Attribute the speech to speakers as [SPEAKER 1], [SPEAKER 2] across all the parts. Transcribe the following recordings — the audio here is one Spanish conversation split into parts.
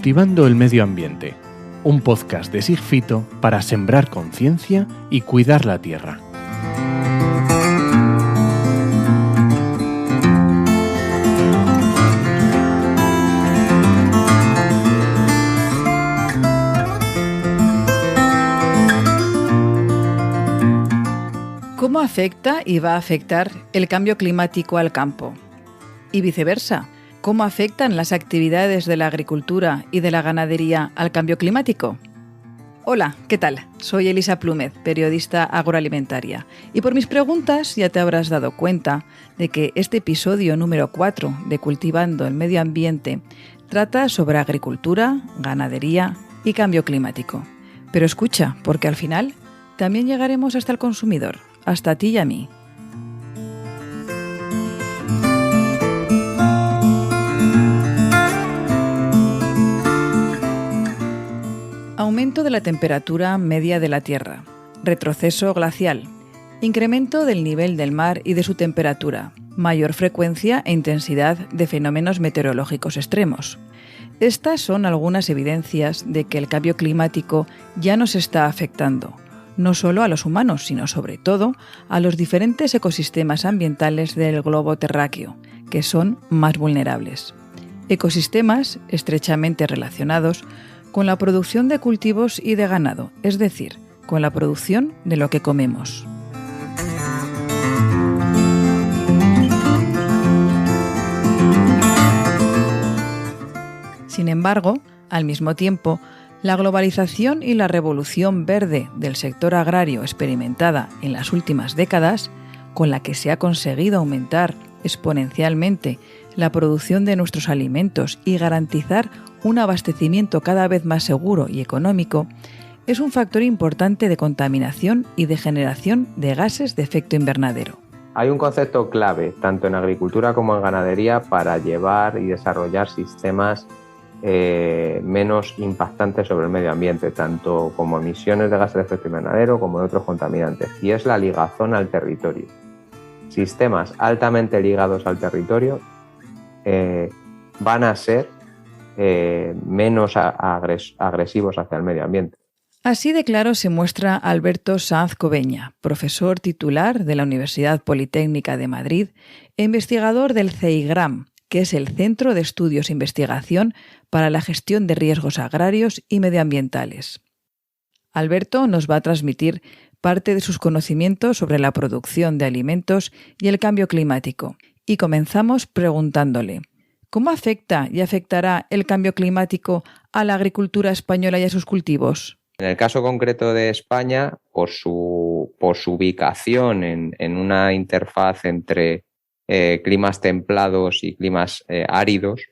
[SPEAKER 1] Cultivando el medio ambiente, un podcast de Sigfito para sembrar conciencia y cuidar la tierra.
[SPEAKER 2] ¿Cómo afecta y va a afectar el cambio climático al campo? Y viceversa, ¿cómo afectan las actividades de la agricultura y de la ganadería al cambio climático? Hola, ¿qué tal? Soy Elisa Plúmez, periodista agroalimentaria. Y por mis preguntas ya te habrás dado cuenta de que este episodio número 4 de Cultivando el Medio Ambiente trata sobre agricultura, ganadería y cambio climático. Pero escucha, porque al final también llegaremos hasta el consumidor, hasta ti y a mí. Aumento de la temperatura media de la Tierra, retroceso glacial, incremento del nivel del mar y de su temperatura, mayor frecuencia e intensidad de fenómenos meteorológicos extremos. Estas son algunas evidencias de que el cambio climático ya nos está afectando, no solo a los humanos, sino sobre todo a los diferentes ecosistemas ambientales del globo terráqueo, que son más vulnerables. Ecosistemas estrechamente relacionados con la producción de cultivos y de ganado, es decir, con la producción de lo que comemos. Sin embargo, al mismo tiempo, la globalización y la revolución verde del sector agrario experimentada en las últimas décadas, con la que se ha conseguido aumentar exponencialmente la producción de nuestros alimentos y garantizar un abastecimiento cada vez más seguro y económico, es un factor importante de contaminación y de generación de gases de efecto invernadero.
[SPEAKER 3] Hay un concepto clave, tanto en agricultura como en ganadería, para llevar y desarrollar sistemas menos impactantes sobre el medio ambiente, tanto como emisiones de gases de efecto invernadero como de otros contaminantes, y es la ligazón al territorio. Sistemas altamente ligados al territorio van a ser menos agresivos hacia el medio ambiente.
[SPEAKER 2] Así de claro se muestra Alberto Sanz Cobeña, profesor titular de la Universidad Politécnica de Madrid e investigador del CEIGRAM, que es el Centro de Estudios e Investigación para la Gestión de Riesgos Agrarios y Medioambientales. Alberto nos va a transmitir parte de sus conocimientos sobre la producción de alimentos y el cambio climático. Y comenzamos preguntándole: ¿cómo afecta y afectará el cambio climático a la agricultura española y a sus cultivos?
[SPEAKER 3] En el caso concreto de España, por su ubicación en una interfaz entre climas templados y climas áridos,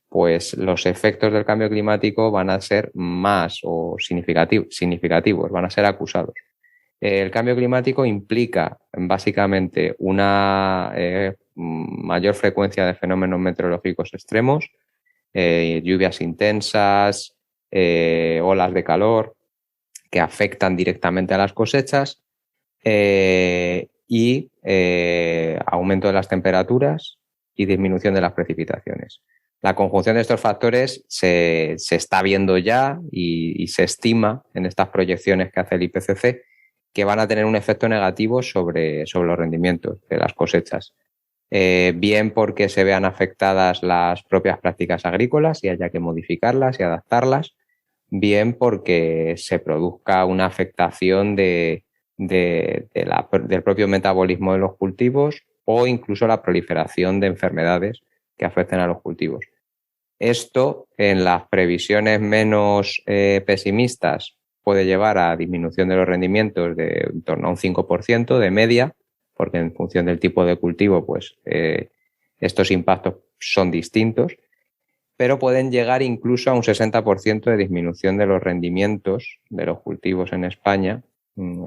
[SPEAKER 3] pues los efectos del cambio climático van a ser más o significativos, van a ser acusados. El cambio climático implica básicamente una mayor frecuencia de fenómenos meteorológicos extremos, lluvias intensas, olas de calor que afectan directamente a las cosechas y aumento de las temperaturas y disminución de las precipitaciones. La conjunción de estos factores se está viendo ya y se estima en estas proyecciones que hace el IPCC que van a tener un efecto negativo sobre los rendimientos de las cosechas. Bien porque se vean afectadas las propias prácticas agrícolas y haya que modificarlas y adaptarlas, bien porque se produzca una afectación del propio metabolismo de los cultivos o incluso la proliferación de enfermedades que afecten a los cultivos. Esto, en las previsiones menos pesimistas, puede llevar a disminución de los rendimientos de en torno a un 5% de media, porque en función del tipo de cultivo, pues estos impactos son distintos, pero pueden llegar incluso a un 60% de disminución de los rendimientos de los cultivos en España,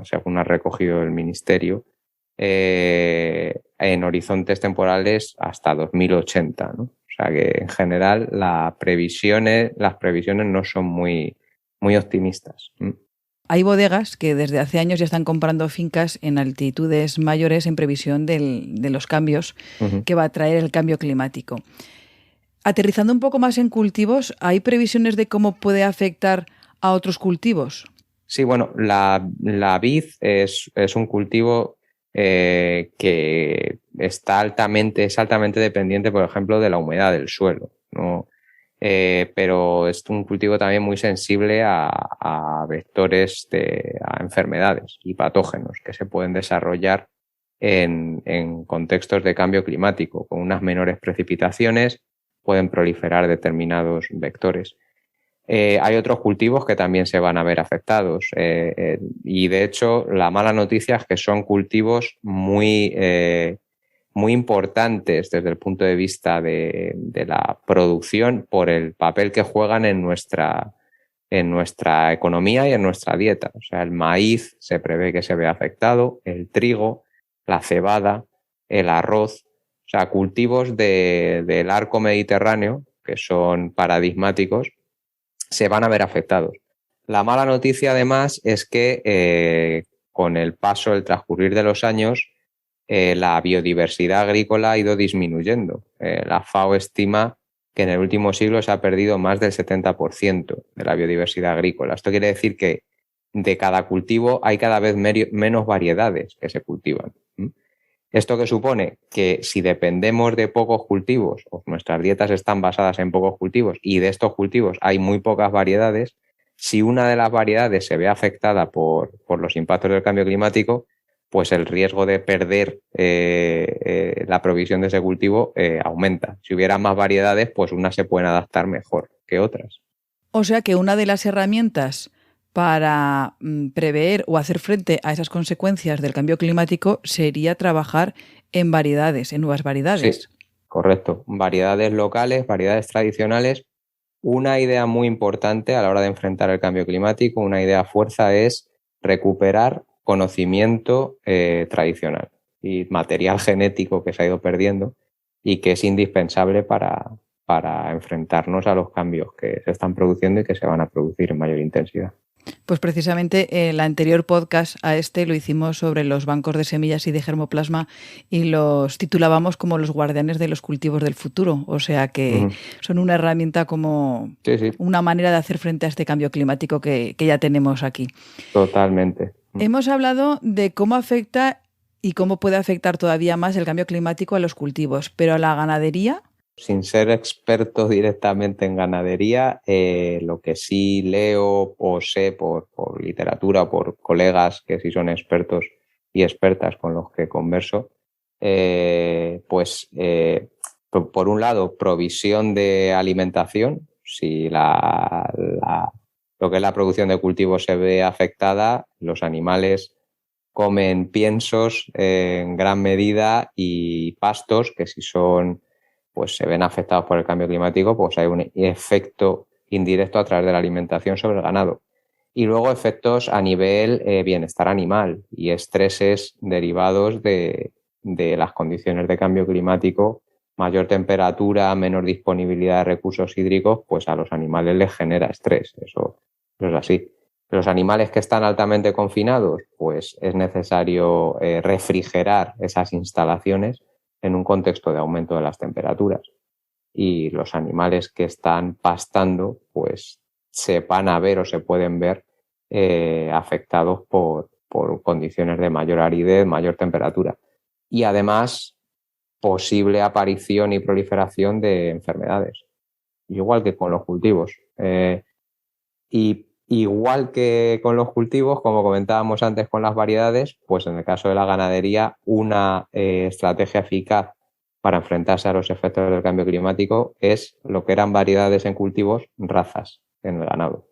[SPEAKER 3] según ha recogido el Ministerio, en horizontes temporales hasta 2080, ¿no? O sea que en general las previsiones no son muy optimistas.
[SPEAKER 2] Hay bodegas que desde hace años ya están comprando fincas en altitudes mayores en previsión de los cambios que va a traer el cambio climático. Aterrizando un poco más en cultivos, ¿hay previsiones de cómo puede afectar a otros cultivos?
[SPEAKER 3] Sí, bueno, la vid es un cultivo que es altamente dependiente, por ejemplo, de la humedad del suelo, ¿no? Pero es un cultivo también muy sensible a vectores, a enfermedades y patógenos que se pueden desarrollar en contextos de cambio climático. Con unas menores precipitaciones pueden proliferar determinados vectores. Hay otros cultivos que también se van a ver afectados y de hecho la mala noticia es que son cultivos muy importantes desde el punto de vista de la producción por el papel que juegan en nuestra economía y en nuestra dieta. O sea, el maíz se prevé que se vea afectado, el trigo, la cebada, el arroz, o sea, cultivos del arco mediterráneo que son paradigmáticos se van a ver afectados. La mala noticia, además, es que con el paso, el transcurrir de los años, la biodiversidad agrícola ha ido disminuyendo. La FAO estima que en el último siglo se ha perdido más del 70% de la biodiversidad agrícola. Esto quiere decir que de cada cultivo hay cada vez menos variedades que se cultivan. ¿Esto qué supone? Que si dependemos de pocos cultivos, o nuestras dietas están basadas en pocos cultivos y de estos cultivos hay muy pocas variedades, si una de las variedades se ve afectada por los impactos del cambio climático, pues el riesgo de perder la provisión de ese cultivo aumenta. Si hubiera más variedades, pues unas se pueden adaptar mejor que otras.
[SPEAKER 2] O sea que una de las herramientas para prever o hacer frente a esas consecuencias del cambio climático sería trabajar en variedades, en nuevas variedades.
[SPEAKER 3] Sí, correcto. Variedades locales, variedades tradicionales. Una idea muy importante a la hora de enfrentar el cambio climático, una idea fuerza, es recuperar conocimiento tradicional y material genético que se ha ido perdiendo y que es indispensable para enfrentarnos a los cambios que se están produciendo y que se van a producir en mayor intensidad.
[SPEAKER 2] Pues precisamente el anterior podcast a este lo hicimos sobre los bancos de semillas y de germoplasma y los titulábamos como los guardianes de los cultivos del futuro. O sea que son una herramienta como una manera de hacer frente a este cambio climático que ya tenemos aquí.
[SPEAKER 3] Totalmente.
[SPEAKER 2] Hemos hablado de cómo afecta y cómo puede afectar todavía más el cambio climático a los cultivos, pero a la ganadería.
[SPEAKER 3] Sin ser experto directamente en ganadería, lo que sí leo o sé por literatura o por colegas que sí son expertos y expertas con los que converso, por un lado, provisión de alimentación. Si lo que es la producción de cultivos se ve afectada, los animales comen piensos en gran medida y pastos que si son pues se ven afectados por el cambio climático, pues hay un efecto indirecto a través de la alimentación sobre el ganado. Y luego efectos a nivel bienestar animal y estreses derivados de las condiciones de cambio climático, mayor temperatura, menor disponibilidad de recursos hídricos, pues a los animales les genera estrés. Eso es así. Los animales que están altamente confinados, pues es necesario refrigerar esas instalaciones en un contexto de aumento de las temperaturas. Y los animales que están pastando, pues se van a ver o se pueden ver afectados por condiciones de mayor aridez, mayor temperatura. Y además, posible aparición y proliferación de enfermedades. Igual que con los cultivos. Y igual que con los cultivos, como comentábamos antes con las variedades, pues en el caso de la ganadería, una estrategia eficaz para enfrentarse a los efectos del cambio climático es lo que eran variedades en cultivos, razas en el ganado.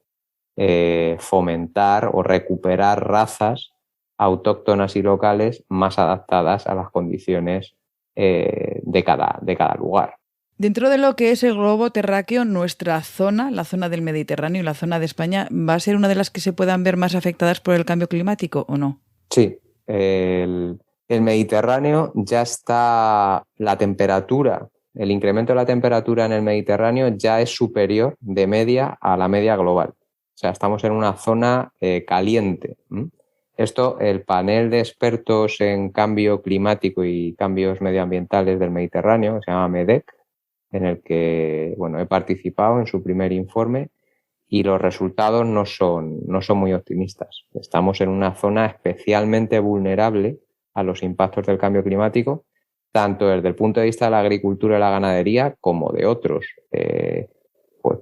[SPEAKER 3] Fomentar o recuperar razas autóctonas y locales más adaptadas a las condiciones de cada lugar.
[SPEAKER 2] Dentro de lo que es el globo terráqueo, nuestra zona, la zona del Mediterráneo y la zona de España, ¿va a ser una de las que se puedan ver más afectadas por el cambio climático o no?
[SPEAKER 3] Sí, el Mediterráneo ya está, la temperatura, el incremento de la temperatura en el Mediterráneo ya es superior de media a la media global. O sea, estamos en una zona caliente. Esto, el panel de expertos en cambio climático y cambios medioambientales del Mediterráneo, que se llama MEDEC, en el que he participado en su primer informe y los resultados no son muy optimistas. Estamos en una zona especialmente vulnerable a los impactos del cambio climático, tanto desde el punto de vista de la agricultura y la ganadería como de otros,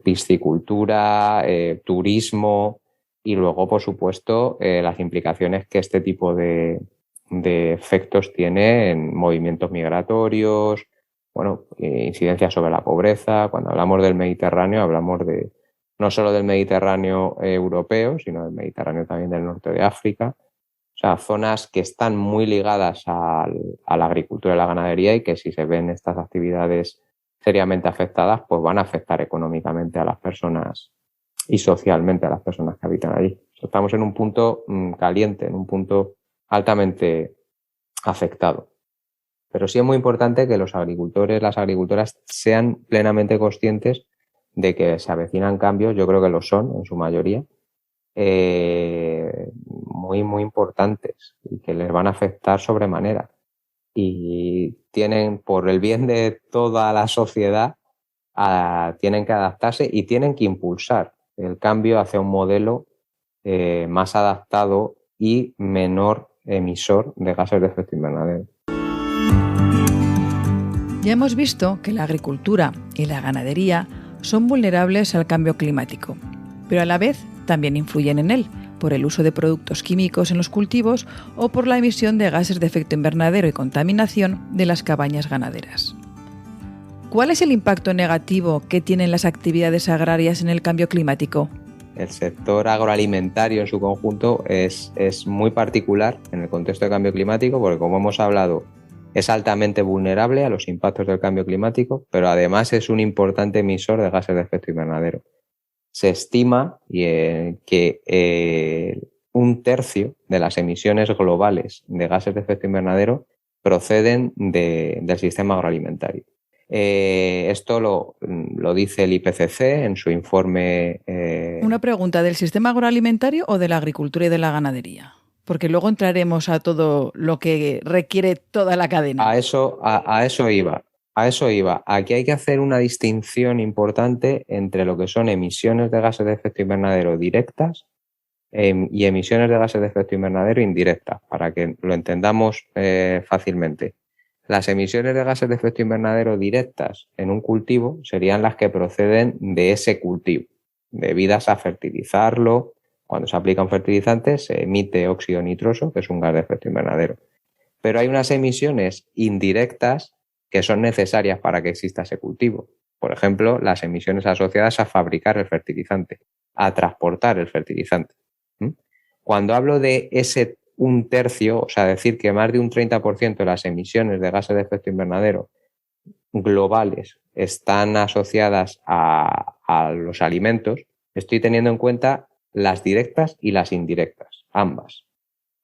[SPEAKER 3] piscicultura, turismo y luego, por supuesto, las implicaciones que este tipo de efectos tiene en movimientos migratorios, incidencias sobre la pobreza. Cuando hablamos del Mediterráneo, hablamos no solo del Mediterráneo europeo, sino del Mediterráneo también del norte de África. O sea, zonas que están muy ligadas a la agricultura y la ganadería y que si se ven estas actividades seriamente afectadas, pues van a afectar económicamente a las personas y socialmente a las personas que habitan allí. Estamos en un punto caliente, en un punto altamente afectado. Pero sí es muy importante que los agricultores, las agricultoras sean plenamente conscientes de que se avecinan cambios, yo creo que lo son en su mayoría, muy, muy importantes y que les van a afectar sobremanera. Y tienen, por el bien de toda la sociedad, tienen que adaptarse y tienen que impulsar el cambio hacia un modelo más adaptado y menor emisor de gases de efecto invernadero.
[SPEAKER 2] Ya hemos visto que la agricultura y la ganadería son vulnerables al cambio climático, pero a la vez también influyen en él por el uso de productos químicos en los cultivos o por la emisión de gases de efecto invernadero y contaminación de las cabañas ganaderas. ¿Cuál es el impacto negativo que tienen las actividades agrarias en el cambio climático?
[SPEAKER 3] El sector agroalimentario en su conjunto es muy particular en el contexto de cambio climático porque, como hemos hablado, es altamente vulnerable a los impactos del cambio climático, pero además es un importante emisor de gases de efecto invernadero. Se estima que 1/3 de las emisiones globales de gases de efecto invernadero proceden del sistema agroalimentario. Esto lo dice el IPCC en su informe.
[SPEAKER 2] Una pregunta, ¿del sistema agroalimentario o de la agricultura y de la ganadería? Porque luego entraremos a todo lo que requiere toda la cadena.
[SPEAKER 3] A eso iba. Aquí hay que hacer una distinción importante entre lo que son emisiones de gases de efecto invernadero directas y emisiones de gases de efecto invernadero indirectas, para que lo entendamos fácilmente. Las emisiones de gases de efecto invernadero directas en un cultivo serían las que proceden de ese cultivo, debidas a fertilizarlo. Cuando se aplica un fertilizante se emite óxido nitroso, que es un gas de efecto invernadero. Pero hay unas emisiones indirectas que son necesarias para que exista ese cultivo. Por ejemplo, las emisiones asociadas a fabricar el fertilizante, a transportar el fertilizante. Cuando hablo de ese 1/3, o sea, decir que más de un 30% de las emisiones de gases de efecto invernadero globales están asociadas a los alimentos, estoy teniendo en cuenta las directas y las indirectas, ambas.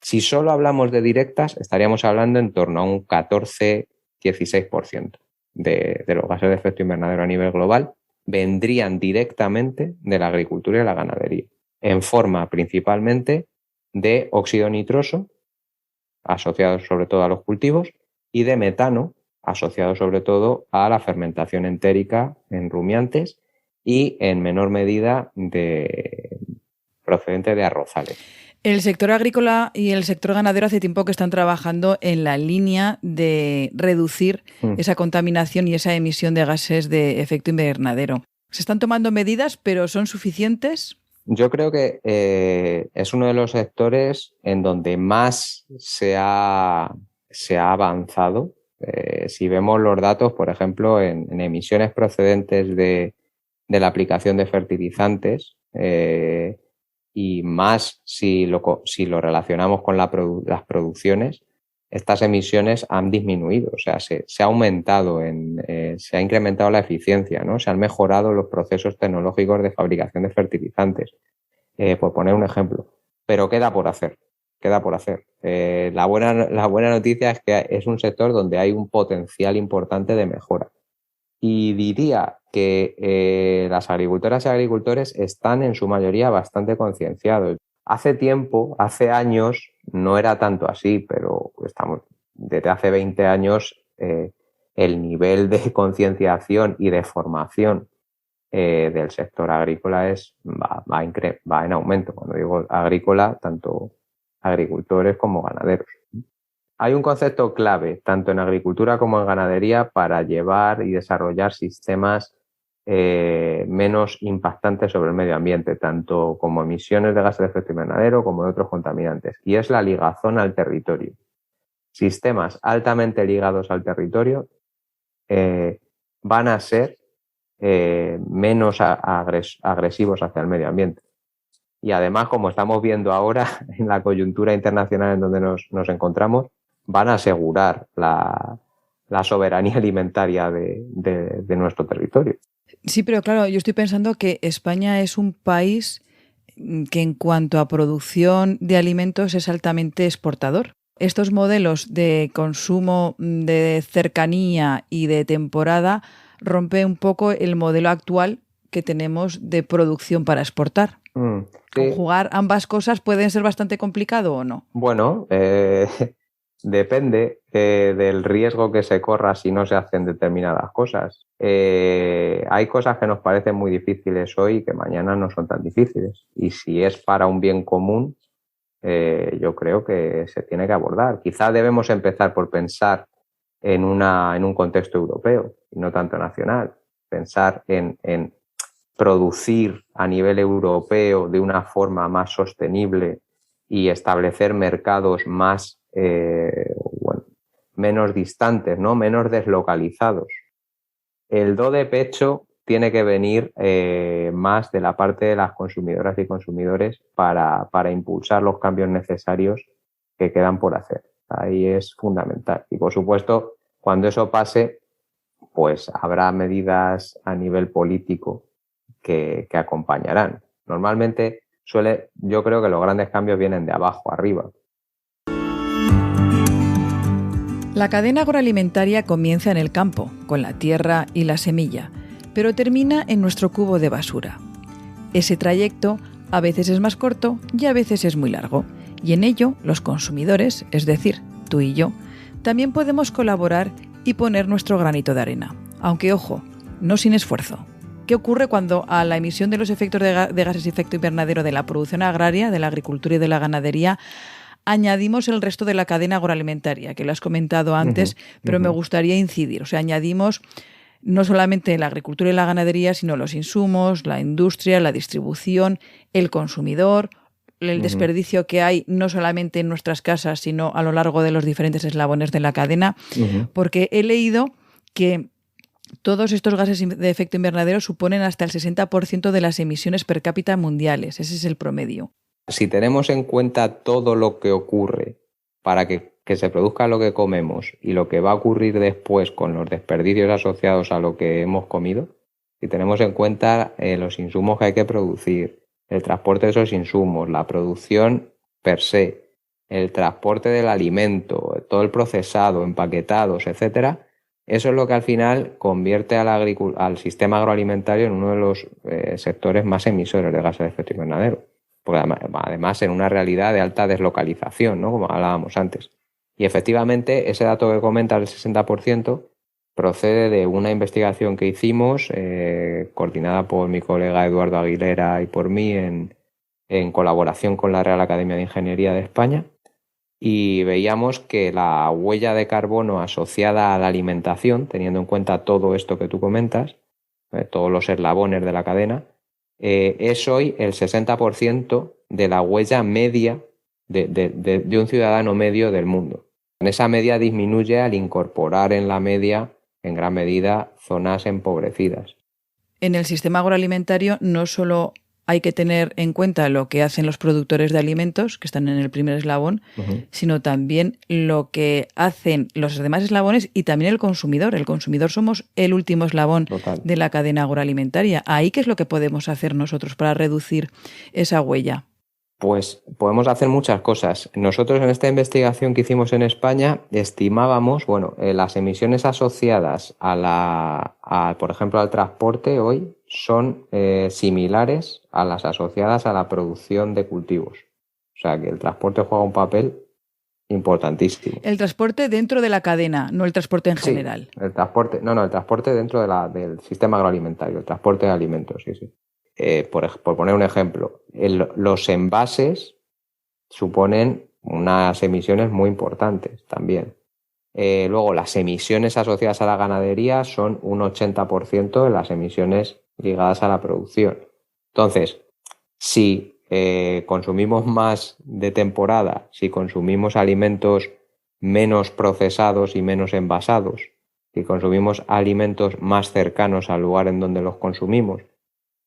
[SPEAKER 3] Si solo hablamos de directas, estaríamos hablando en torno a un 14-16% de los gases de efecto invernadero a nivel global vendrían directamente de la agricultura y la ganadería, en forma principalmente de óxido nitroso, asociado sobre todo a los cultivos, y de metano, asociado sobre todo a la fermentación entérica en rumiantes y en menor medida procedente de arrozales.
[SPEAKER 2] El sector agrícola y el sector ganadero hace tiempo que están trabajando en la línea de reducir esa contaminación y esa emisión de gases de efecto invernadero. ¿Se están tomando medidas, pero son suficientes?
[SPEAKER 3] Yo creo que es uno de los sectores en donde más se ha avanzado. Si vemos los datos, por ejemplo, en emisiones procedentes de la aplicación de fertilizantes, y más si lo relacionamos con las producciones, estas emisiones han disminuido, o sea, se ha aumentado, se ha incrementado la eficiencia, ¿no? Se han mejorado los procesos tecnológicos de fabricación de fertilizantes, por poner un ejemplo. Pero queda por hacer. La buena noticia es que es un sector donde hay un potencial importante de mejora. Y diría que las agricultoras y agricultores están en su mayoría bastante concienciados. Hace años, no era tanto así, pero estamos desde hace 20 años el nivel de concienciación y de formación del sector agrícola va en aumento. Cuando digo agrícola, tanto agricultores como ganaderos. Hay un concepto clave, tanto en agricultura como en ganadería, para llevar y desarrollar sistemas menos impactantes sobre el medio ambiente, tanto como emisiones de gases de efecto invernadero como de otros contaminantes, y es la ligazón al territorio. Sistemas altamente ligados al territorio van a ser menos agresivos hacia el medio ambiente. Y además, como estamos viendo ahora en la coyuntura internacional en donde nos encontramos, van a asegurar la soberanía alimentaria de nuestro territorio.
[SPEAKER 2] Sí, pero claro, yo estoy pensando que España es un país que en cuanto a producción de alimentos es altamente exportador. Estos modelos de consumo de cercanía y de temporada rompe un poco el modelo actual que tenemos de producción para exportar. Sí. ¿Conjugar ambas cosas puede ser bastante complicado o no?
[SPEAKER 3] Bueno, depende del riesgo que se corra si no se hacen determinadas cosas. Hay cosas que nos parecen muy difíciles hoy y que mañana no son tan difíciles. Y si es para un bien común, yo creo que se tiene que abordar. Quizá debemos empezar por pensar en un contexto europeo y no tanto nacional. Pensar en producir a nivel europeo de una forma más sostenible y establecer mercados más menos distantes, ¿no? Menos deslocalizados. El do de pecho tiene que venir más de la parte de las consumidoras y consumidores para impulsar los cambios necesarios que quedan por hacer. Ahí es fundamental. Y por supuesto, cuando eso pase, pues habrá medidas a nivel político que acompañarán. Normalmente yo creo que los grandes cambios vienen de abajo arriba.
[SPEAKER 2] La cadena agroalimentaria comienza en el campo, con la tierra y la semilla, pero termina en nuestro cubo de basura. Ese trayecto a veces es más corto y a veces es muy largo, y en ello los consumidores, es decir, tú y yo, también podemos colaborar y poner nuestro granito de arena. Aunque, ojo, no sin esfuerzo. ¿Qué ocurre cuando a la emisión de los efectos de gases de efecto invernadero de la producción agraria, de la agricultura y de la ganadería, añadimos el resto de la cadena agroalimentaria, que lo has comentado antes, pero me gustaría incidir? O sea, añadimos no solamente la agricultura y la ganadería, sino los insumos, la industria, la distribución, el consumidor, el desperdicio que hay no solamente en nuestras casas, sino a lo largo de los diferentes eslabones de la cadena, porque he leído que todos estos gases de efecto invernadero suponen hasta el 60% de las emisiones per cápita mundiales. Ese es el promedio.
[SPEAKER 3] Si tenemos en cuenta todo lo que ocurre para que se produzca lo que comemos y lo que va a ocurrir después con los desperdicios asociados a lo que hemos comido, si tenemos en cuenta los insumos que hay que producir, el transporte de esos insumos, la producción per se, el transporte del alimento, todo el procesado, empaquetados, etcétera, eso es lo que al final convierte al sistema agroalimentario en uno de los sectores más emisores de gases de efecto invernadero. Porque además en una realidad de alta deslocalización, ¿no? Como hablábamos antes. Y efectivamente ese dato que comentas del 60% procede de una investigación que hicimos coordinada por mi colega Eduardo Aguilera y por mí en colaboración con la Real Academia de Ingeniería de España, y veíamos que la huella de carbono asociada a la alimentación, teniendo en cuenta todo esto que tú comentas, todos los eslabones de la cadena, es hoy el 60% de la huella media de un ciudadano medio del mundo. Esa media disminuye al incorporar en la media, en gran medida, zonas empobrecidas.
[SPEAKER 2] En el sistema agroalimentario no solo hay que tener en cuenta lo que hacen los productores de alimentos, que están en el primer eslabón, sino también lo que hacen los demás eslabones y también el consumidor. El consumidor somos el último eslabón de la cadena agroalimentaria. ¿Ahí qué es lo que podemos hacer nosotros para reducir esa huella?
[SPEAKER 3] Pues podemos hacer muchas cosas. Nosotros en esta investigación que hicimos en España estimábamos, las emisiones asociadas por ejemplo, al transporte hoy son similares a las asociadas a la producción de cultivos. O sea que el transporte juega un papel importantísimo.
[SPEAKER 2] El transporte dentro de la cadena, no el transporte en general.
[SPEAKER 3] El transporte dentro del sistema agroalimentario, el transporte de alimentos, sí. Por poner un ejemplo, los envases suponen unas emisiones muy importantes también. Luego, las emisiones asociadas a la ganadería son un 80% de las emisiones ligadas a la producción. Entonces, si consumimos más de temporada, si consumimos alimentos menos procesados y menos envasados, si consumimos alimentos más cercanos al lugar en donde los consumimos,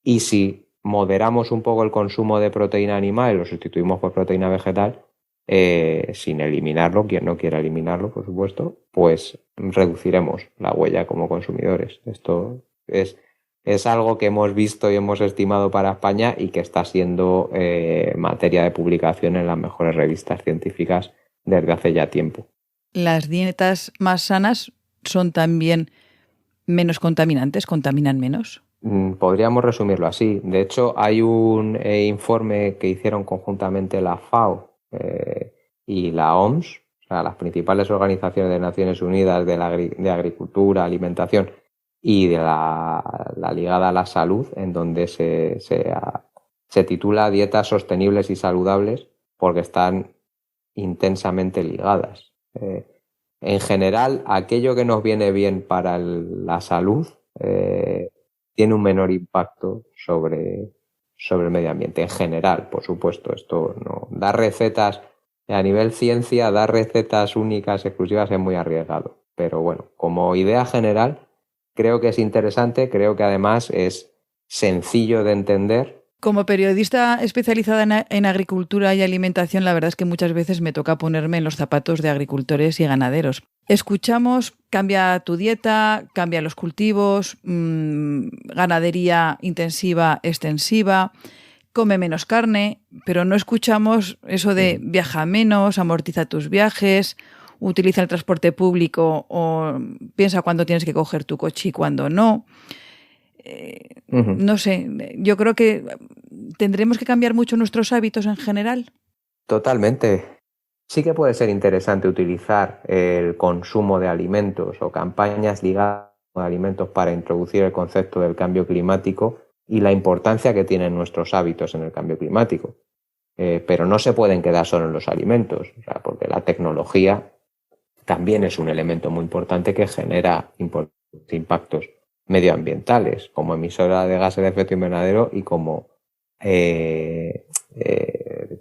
[SPEAKER 3] y si moderamos un poco el consumo de proteína animal y lo sustituimos por proteína vegetal, sin eliminarlo, quien no quiera eliminarlo, por supuesto, pues reduciremos la huella como consumidores. Esto es algo que hemos visto y hemos estimado para España y que está siendo materia de publicación en las mejores revistas científicas desde hace ya tiempo.
[SPEAKER 2] ¿Las dietas más sanas son también menos contaminantes, contaminan menos?
[SPEAKER 3] Podríamos resumirlo así. De hecho, hay un informe que hicieron conjuntamente la FAO y la OMS, o sea, las principales organizaciones de Naciones Unidas de Agricultura, Alimentación y de la ligada a la salud, en donde se titula Dietas sostenibles y saludables, porque están intensamente ligadas. En general, aquello que nos viene bien para la salud tiene un menor impacto sobre el medio ambiente. En general, por supuesto, esto no da recetas a nivel ciencia, dar recetas únicas, exclusivas, es muy arriesgado. Pero bueno, como idea general, creo que es interesante, creo que además es sencillo de entender.
[SPEAKER 2] Como periodista especializada en agricultura y alimentación, la verdad es que muchas veces me toca ponerme en los zapatos de agricultores y ganaderos. Escuchamos, cambia tu dieta, cambia los cultivos, ganadería intensiva, extensiva, come menos carne, pero no escuchamos eso de viaja menos, amortiza tus viajes, utiliza el transporte público o piensa cuándo tienes que coger tu coche y cuándo no. No sé, yo creo que tendremos que cambiar mucho nuestros hábitos en general.
[SPEAKER 3] Totalmente. Sí que puede ser interesante utilizar el consumo de alimentos o campañas ligadas a alimentos para introducir el concepto del cambio climático y la importancia que tienen nuestros hábitos en el cambio climático. Pero no se pueden quedar solo en los alimentos, o sea, porque la tecnología también es un elemento muy importante que genera impactos medioambientales, como emisora de gases de efecto invernadero y como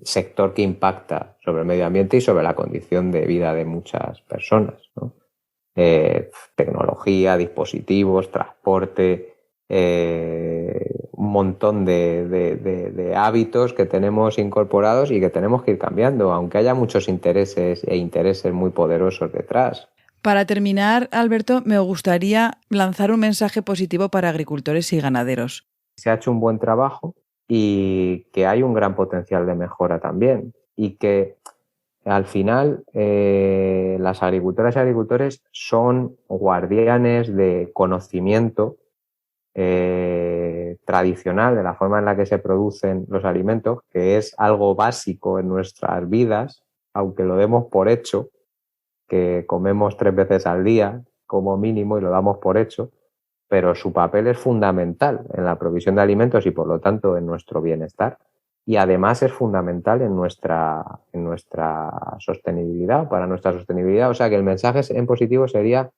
[SPEAKER 3] sector que impacta sobre el medio ambiente y sobre la condición de vida de muchas personas, ¿no? Tecnología, dispositivos, transporte, un montón de hábitos que tenemos incorporados y que tenemos que ir cambiando, aunque haya muchos intereses muy poderosos detrás.
[SPEAKER 2] Para terminar, Alberto, me gustaría lanzar un mensaje positivo para agricultores y ganaderos.
[SPEAKER 3] Se ha hecho un buen trabajo y que hay un gran potencial de mejora también y que al final las agricultoras y agricultores son guardianes de conocimiento tradicional de la forma en la que se producen los alimentos, que es algo básico en nuestras vidas, aunque lo demos por hecho, que comemos 3 veces al día como mínimo y lo damos por hecho, pero su papel es fundamental en la provisión de alimentos y por lo tanto en nuestro bienestar y además es fundamental en nuestra sostenibilidad, para nuestra sostenibilidad. O sea que el mensaje en positivo sería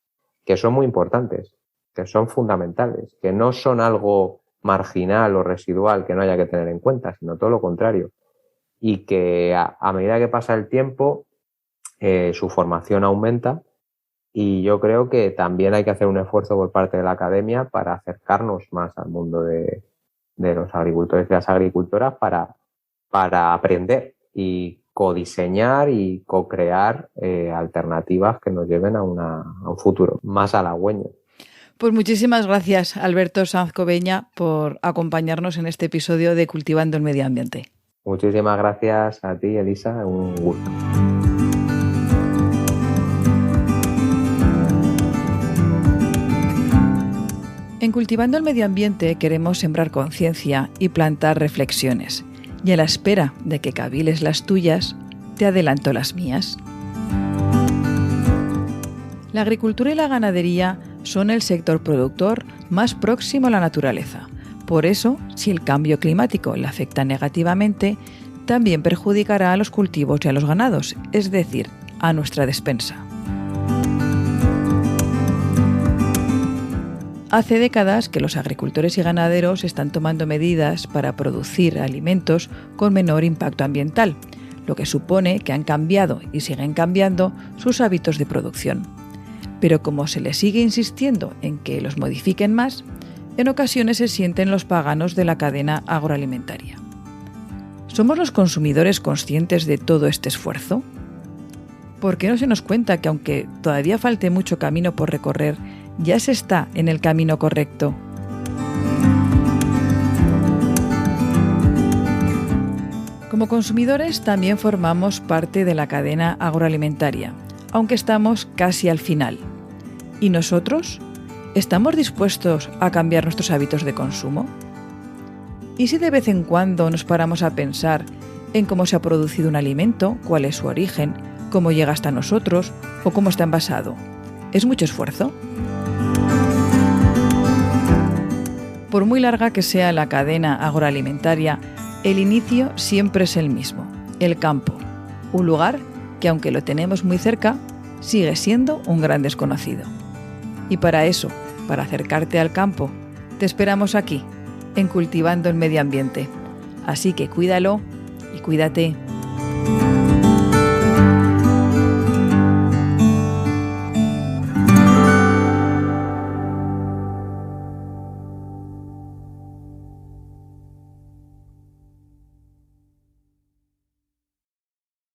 [SPEAKER 3] que son muy importantes, que son fundamentales, que no son algo marginal o residual que no haya que tener en cuenta, sino todo lo contrario. Y que a medida que pasa el tiempo, su formación aumenta y yo creo que también hay que hacer un esfuerzo por parte de la academia para acercarnos más al mundo de los agricultores y las agricultoras para aprender y codiseñar y co-crear alternativas que nos lleven a un futuro más halagüeño.
[SPEAKER 2] Pues muchísimas gracias, Alberto Sanz Cobeña, por acompañarnos en este episodio de Cultivando el Medio Ambiente.
[SPEAKER 3] Muchísimas gracias a ti, Elisa, un gusto.
[SPEAKER 2] En Cultivando el Medio Ambiente queremos sembrar conciencia y plantar reflexiones. Y a la espera de que caviles las tuyas, te adelanto las mías. La agricultura y la ganadería son el sector productor más próximo a la naturaleza. Por eso, si el cambio climático le afecta negativamente, también perjudicará a los cultivos y a los ganados, es decir, a nuestra despensa. Hace décadas que los agricultores y ganaderos están tomando medidas para producir alimentos con menor impacto ambiental, lo que supone que han cambiado y siguen cambiando sus hábitos de producción. Pero como se les sigue insistiendo en que los modifiquen más, en ocasiones se sienten los paganos de la cadena agroalimentaria. ¿Somos los consumidores conscientes de todo este esfuerzo? ¿Por qué no se nos cuenta que aunque todavía falte mucho camino por recorrer, ya se está en el camino correcto? Como consumidores también formamos parte de la cadena agroalimentaria, aunque estamos casi al final. ¿Y nosotros? ¿Estamos dispuestos a cambiar nuestros hábitos de consumo? ¿Y si de vez en cuando nos paramos a pensar en cómo se ha producido un alimento, cuál es su origen, cómo llega hasta nosotros o cómo está envasado? ¿Es mucho esfuerzo? Por muy larga que sea la cadena agroalimentaria, el inicio siempre es el mismo, el campo, un lugar que aunque lo tenemos muy cerca, sigue siendo un gran desconocido. Y para eso, para acercarte al campo, te esperamos aquí, en Cultivando el Medio Ambiente. Así que cuídalo y cuídate.